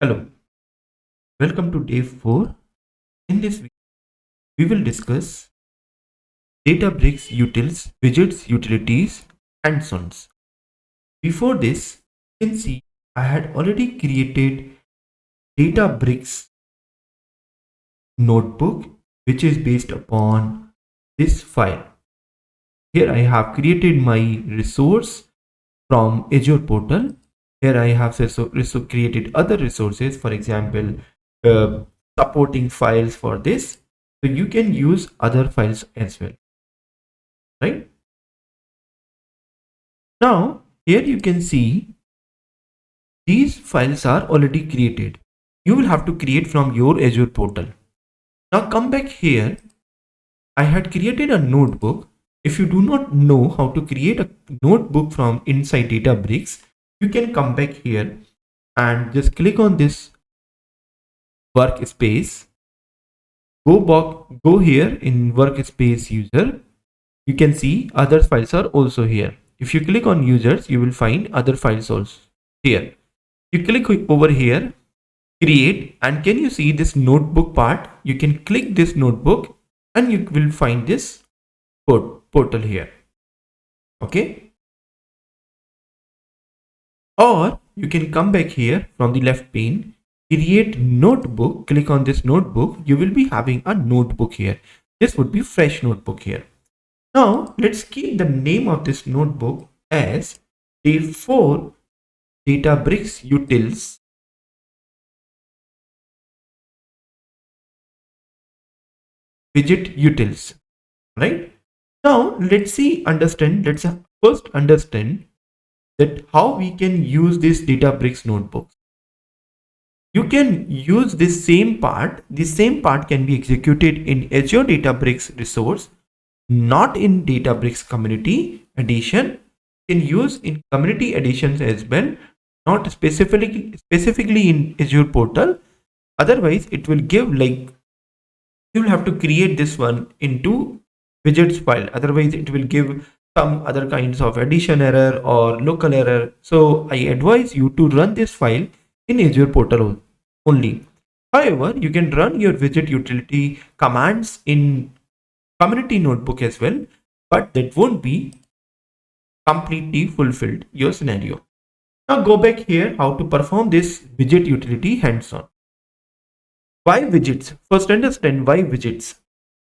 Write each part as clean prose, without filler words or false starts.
Hello, welcome to day 4. In this video, we will discuss Databricks utils, widgets, utilities, and sons. Before this, you can see I had already created Databricks notebook, which is based upon this file. Here I have created my resource from Azure portal. Here I have created other resources, for example, supporting files for this. So you can use other files as well, right? Now, here you can see these files are already created. You will have to create from your Azure portal. Now come back here. I had created a notebook. If you do not know how to create a notebook from inside Databricks, you can come back here and just click on this workspace. Go here in workspace user. You can see other files are also here. If you click on users, you will find other files also here. You click over here, create, and can you see this notebook part? You can click this notebook and you will find this portal here. Okay. Or you can come back here from the left pane, create notebook, click on this notebook. You will be having a notebook here. This would be fresh notebook here. Now let's keep the name of this notebook as day 4 Databricks utils widget utils, right? Now let's first understand that how we can use this Databricks notebook. You can use this same part. The same part can be executed in Azure Databricks resource, not in Databricks community edition. You can use in community editions as well, not specifically in Azure portal. Otherwise it will give like you will have to create this one into widgets file. Otherwise it will give some other kinds of addition error or local error. So I advise you to run this file in Azure portal only. However, you can run your widget utility commands in community notebook as well, but that won't be completely fulfilled your scenario. Now go back here how to perform this widget utility hands-on. Why widgets? First understand why widgets.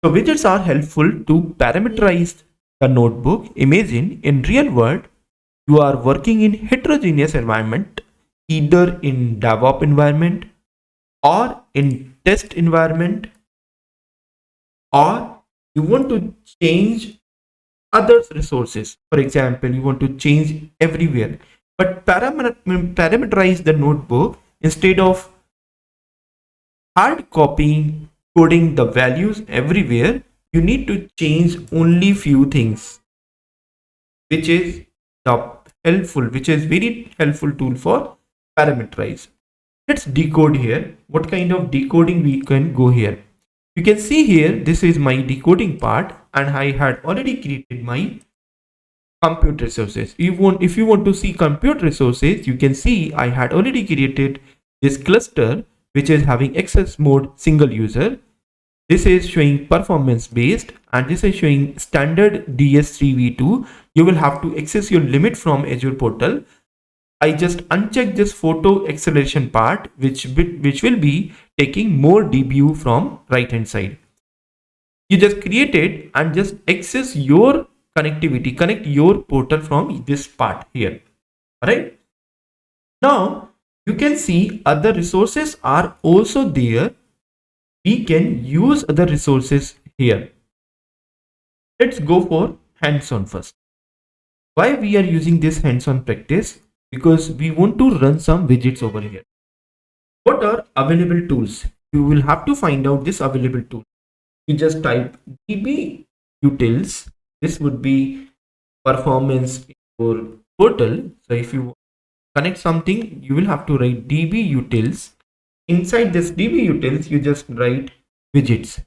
So widgets are helpful to parameterize the notebook. Imagine in real world you are working in heterogeneous environment, either in DevOps environment or in test environment, or you want to change other resources. For example, you want to change everywhere, but parameterize the notebook instead of hard copying, coding the values everywhere. You need to change only few things, which is very helpful tool for parameterize. Let's decode here. What kind of decoding we can go here? You can see here, this is my decoding part, and I had already created my compute resources. If you want to see compute resources, you can see I had already created this cluster, which is having access mode single user. This is showing performance based, and this is showing standard DS3v2. You will have to access your limit from Azure portal. I just uncheck this photo acceleration part, which will be taking more DBU from right hand side. You just create it and just access your connectivity, connect your portal from this part here. All right. Now you can see other resources are also there. We can use other resources here. Let's go for hands-on first. Why we are using this hands-on practice? Because we want to run some widgets over here. What are available tools? You will have to find out this available tool. You just type DBUtils. This would be performance for portal. So if you connect something, you will have to write DBUtils. Inside this DBUtils, you just write widgets.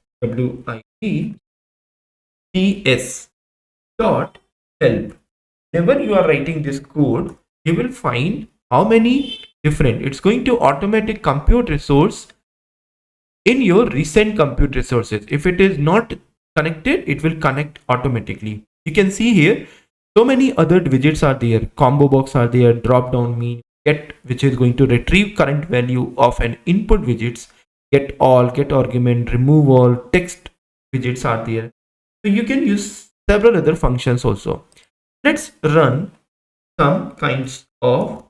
WITTS dot help. Whenever you are writing this code, you will find how many different. It's going to automatic compute resource in your recent compute resources. If it is not connected, it will connect automatically. You can see here so many other widgets are there. Combo box are there, drop down mean, get, which is going to retrieve current value of an input widgets, get all, get argument, remove all, text widgets are there. So you can use several other functions also. Let's run some kinds of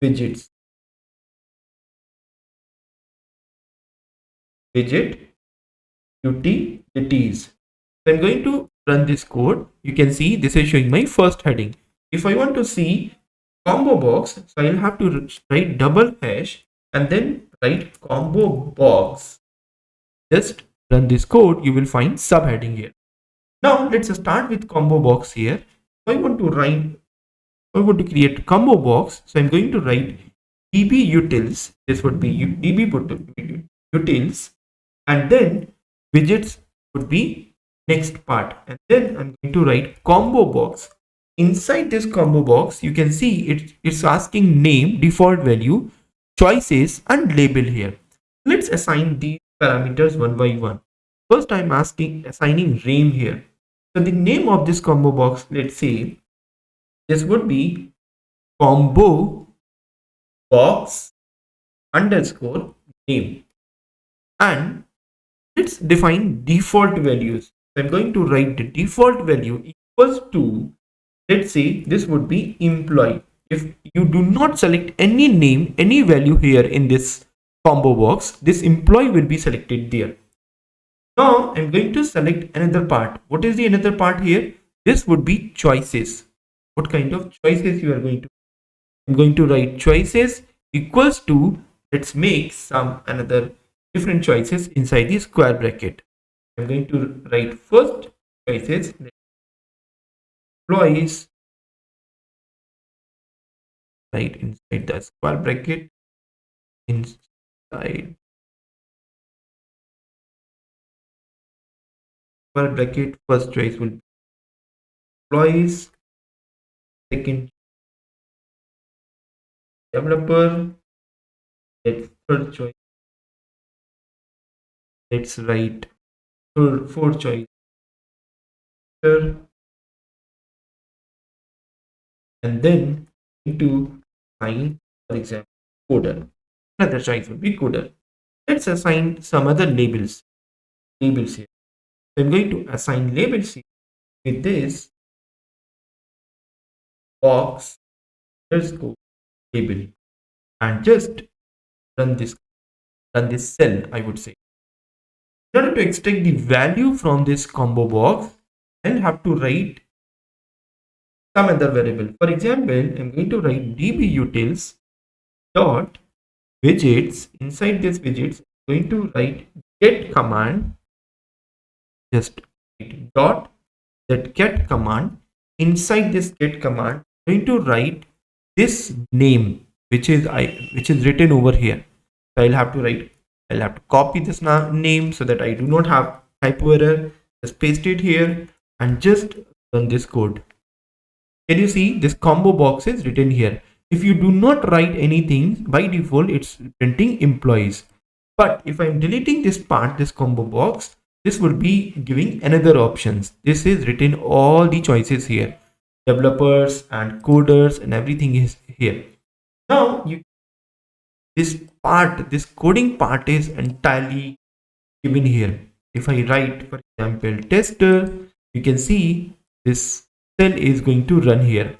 widgets. Widget utilities. So I'm going to run this code. You can see this is showing my first heading. If I want to see combo box, so I'll have to write double hash and then write combo box. Just run this code, you will find subheading here. Now let's start with combo box here. I want to create combo box, so I'm going to write DBUtils. This would be DBUtils, and then widgets would be next part, and then I'm going to write combo box. Inside this combo box, you can see it's asking name, default value, choices, and label here. Let's assign these parameters one by one. First, I'm assigning name here. So the name of this combo box, let's say this would be combo box underscore name, and let's define default values. So I'm going to write the default value equals to, let's say this would be employee. If you do not select any name, any value here in this combo box, this employee will be selected there. Now I'm going to select another part. What is the another part here? This would be choices. What kind of choices you are going to? I'm going to write choices equals to, let's make some another different choices inside the square bracket. I'm going to write first choices, employees, right inside the square bracket, inside square bracket, first choice will be employees, second developer, let's third choice, let's write fourth choice, and then into assign, for example, coder. Another choice will be coder. Let's assign some other labels here. So I'm going to assign labels here with this box underscore label, and just run this cell, I would say. In order to extract the value from this combo box, I'll have to write some other variable. For example, I'm going to write DBUtils dot widgets. Inside this widgets, I'm going to write get command. Just write dot that get command. Inside this get command, I'm going to write this name, which is written over here. So I'll have to copy this name so that I do not have typo error. Just paste it here and just run this code. Can you see this combo box is written here? If you do not write anything, by default it's printing employees. But if I'm deleting this part, this combo box, this will be giving another options. This is written all the choices here, developers and coders, and everything is here. Now this coding part is entirely given here. If I write, for example, tester, you can see this cell is going to run here.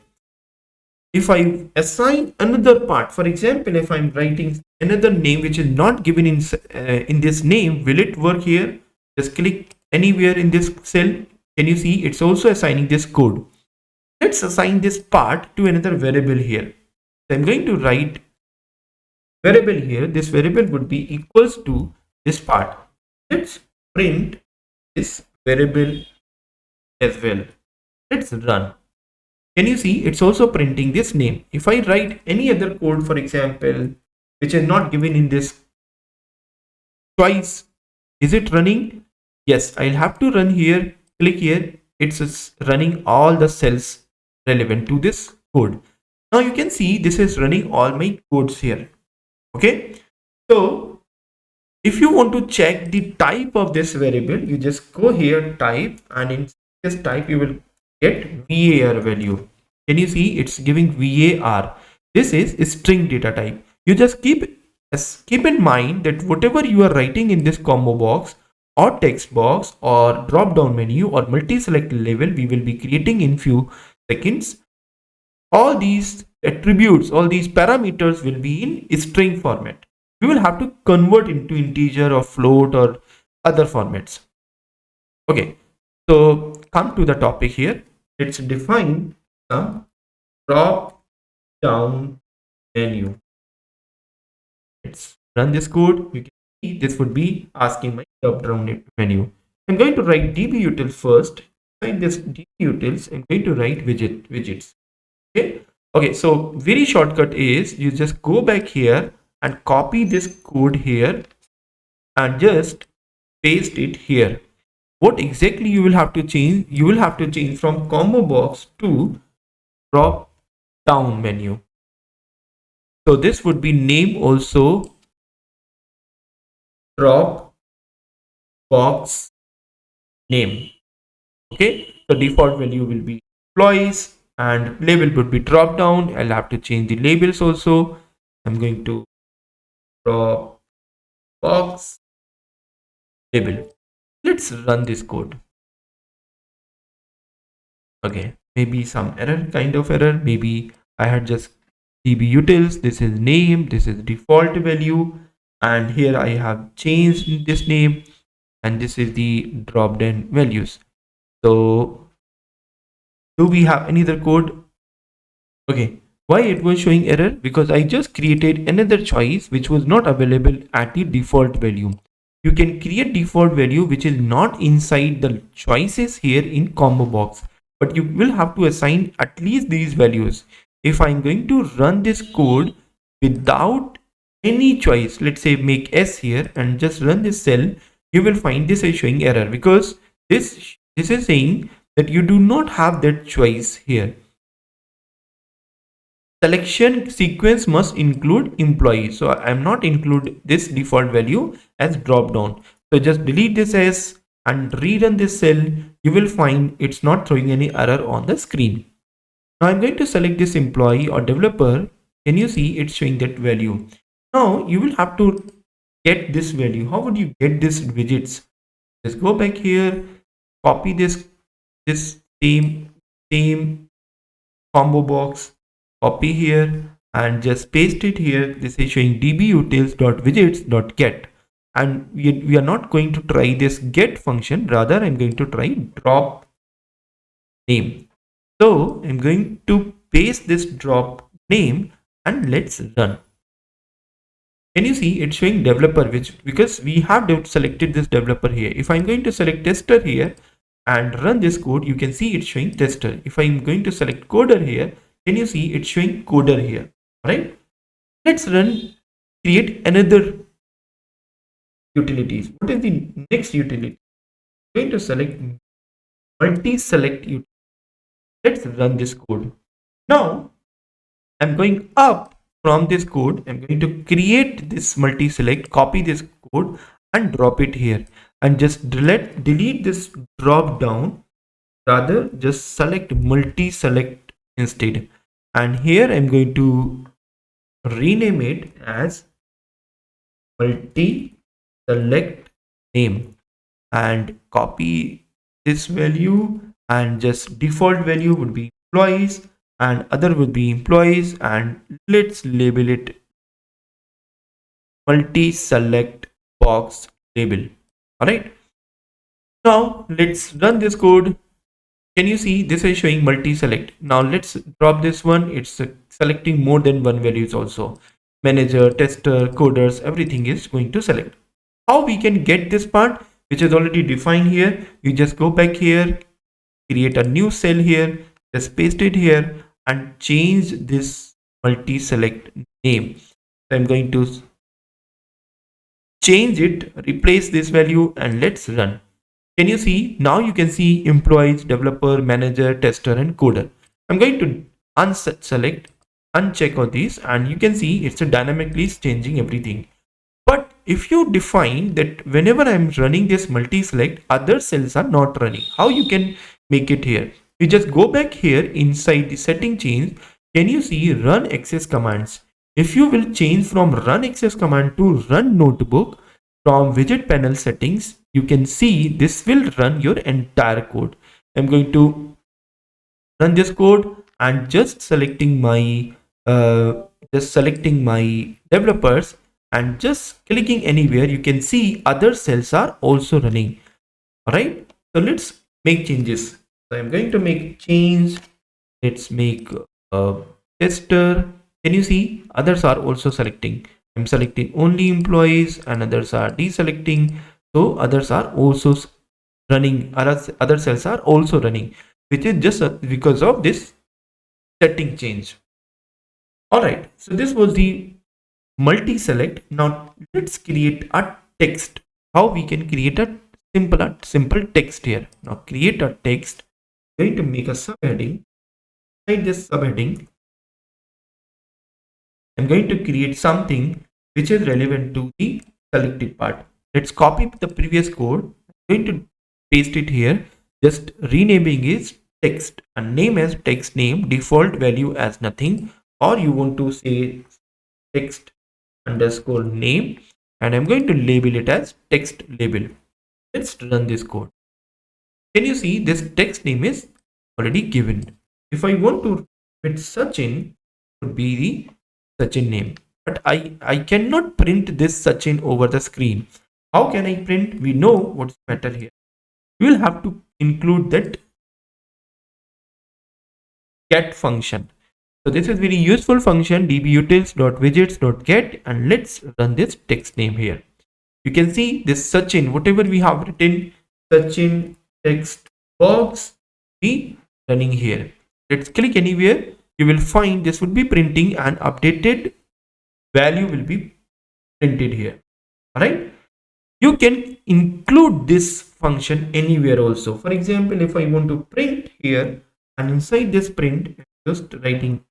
If I assign another part, for example, if I'm writing another name which is not given in this name, will it work here? Just click anywhere in this cell. Can you see it's also assigning this code? Let's assign this part to another variable here. So I'm going to write variable here. This variable would be equals to this part. Let's print this variable as well. Let's run. Can you see it's also printing this name? If I write any other code, for example, which is not given in this choice, is it running? Yes, I'll have to run here. Click here. It's running all the cells relevant to this code. Now you can see this is running all my codes here. Okay, so if you want to check the type of this variable, you just go here, type, and in this type you will get var value. Can you see it's giving var? This is a string data type. You just keep in mind that whatever you are writing in this combo box or text box or drop down menu or multi-select label, we will be creating in few seconds. All these attributes, all these parameters will be in string format. We will have to convert into integer or float or other formats. Okay, so come to the topic here. Let's define the drop down menu. Let's run this code. You can see this would be asking my drop down menu. I'm going to write DBUtils first. Inside this DBUtils, I'm going to write widgets. Okay, so very shortcut is you just go back here and copy this code here and just paste it here. What exactly you will have to change? You will have to change from combo box to drop down menu. So this would be name also drop box name. Okay, so default value will be employees and label would be drop down. I'll have to change the labels also. I'm going to drop box label. Let's run this code. Okay, maybe some error, kind of error. Maybe I had just DBUtils. This is name, this is default value, and here I have changed this name, and this is the drop down values. So do we have any other code? Okay, why it was showing error? Because I just created another choice which was not available at the default value. You can create default value which is not inside the choices here in combo box, but you will have to assign at least these values. If I'm going to run this code without any choice, let's say make S here and just run this cell, you will find this is showing error because this is saying that you do not have that choice here. Selection sequence must include employee, so I'm not include this default value as drop down. So just delete this as and rerun this cell. You will find it's not throwing any error on the screen. Now I'm going to select this employee or developer. Can you see it's showing that value? Now you will have to get this value. How would you get this widgets? Just go back here, copy this same combo box, copy here and just paste it here. This is showing dbutils.widgets.get, and we are not going to try this get function, rather I'm going to try drop name. So I'm going to paste this drop name and let's run. Can you see it's showing developer, which because we have selected this developer here. If I'm going to select tester here and run this code, you can see it's showing tester. If I'm going to select coder here, can you see it's showing coder here, right? Let's create another utilities. What is the next utility? I'm going to select multi-select utility. Let's run this code. Now I'm going up from this code. I'm going to create this multi-select, copy this code and drop it here and just delete this drop down, rather just select multi-select instead. And here I'm going to rename it as multi-select name and copy this value, and just default value would be employees and other would be employees, and let's label it multi-select box label. All right, now let's run this code. Can you see this is showing multi-select? Now let's drop this one. It's selecting more than one values also. Manager, tester, coders, everything is going to select. How we can get this part, which is already defined here? You just go back here, create a new cell here, just paste it here and change this multi-select name. So I'm going to change it, replace this value and let's run. Can you see? Now you can see employees, developer, manager, tester and coder. I'm going to unselect uncheck on these, and you can see it's dynamically changing everything. But if you define that whenever I'm running this multi-select, other cells are not running, how you can make it here? You just go back here inside the setting change. Can you see run access commands? If you will change from run access command to run notebook from widget panel settings, you can see this will run your entire code. I'm going to run this code and just selecting my developers and just clicking anywhere. You can see other cells are also running. All right, so let's make changes. So I'm going to make change. Let's make a tester. Can you see others are also selecting? I'm selecting only employees and others are deselecting. So others are also running, other cells are also running, which is just because of this setting change. All right, so this was the multi-select. Now let's create a text. How we can create a simple text here. Now create a text. I'm going to make a subheading. Inside this subheading, I'm going to create something which is relevant to the selected part. Let's copy the previous code. I'm going to paste it here. Just renaming is text and name as text name, default value as nothing, or you want to say text underscore name, and I'm going to label it as text label. Let's run this code. Can you see this text name is already given? If I want to print Sachin, would be the Sachin name, but I cannot print this Sachin over the screen. How can I print? We know what's better here. We will have to include that get function. So this is very useful function, dbutils.widgets.get, and let's run this text name here. You can see this Sachin, whatever we have written, Sachin text box be running here. Let's click anywhere. You will find this would be printing and updated value will be printed here. All right. You can include this function anywhere also. For example, if I want to print here, and inside this print, just writing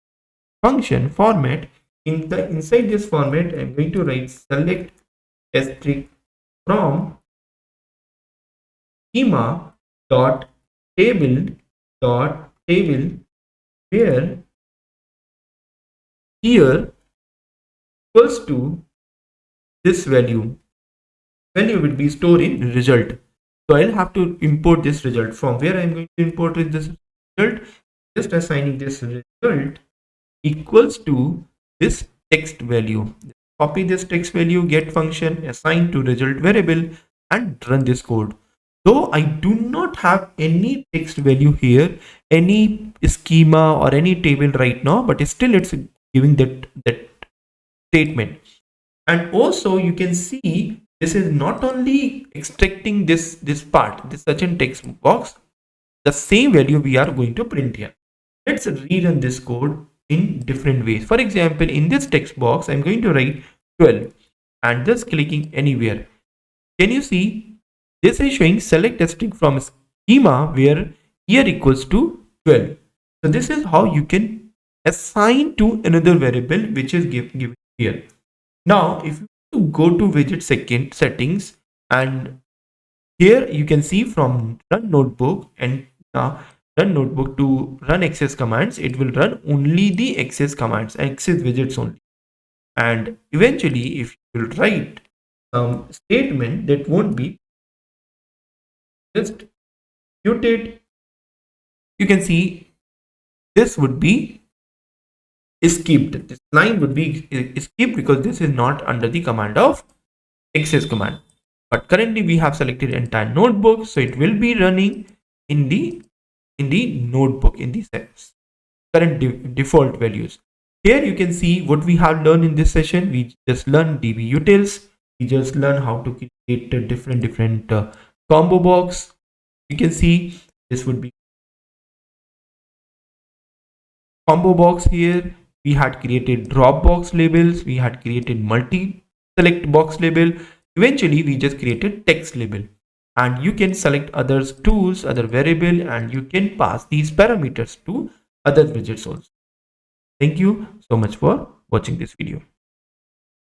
function format. Inside this format, I'm going to write select asterisk from schema dot table where here equals to this value will be stored in result. So I'll have to import this result. From where I'm going to import this result, just assigning this result equals to this text value. Copy this text value, get function, assign to result variable, and run this code. Though I do not have any text value here, any schema or any table right now, but still it's giving that statement. And also you can see this is not only extracting this part, this Sachin text box, the same value we are going to print here. Let's rerun this code in different ways. For example, in this text box, I'm going to write 12 and just clicking anywhere. Can you see this is showing select a string from schema where here equals to 12. So this is how you can assign to another variable which is given here. Now, if you go to widget settings, and here you can see from run notebook and run notebook to run access commands, it will run only the access commands, access widgets only. And eventually, if you will write some statement that won't be just muted, you can see this would be skipped. This line would be skipped because this is not under the command of access command. But currently we have selected entire notebook, so it will be running in the notebook in the current default values. Here you can see what we have learned in this session. We just learned DBUtils. We just learned how to create a different combo box. You can see this would be combo box here. We had created drop box labels. We had created multi-select box label. Eventually, we just created text label. And you can select other tools, other variable, and you can pass these parameters to other widgets also. Thank you so much for watching this video.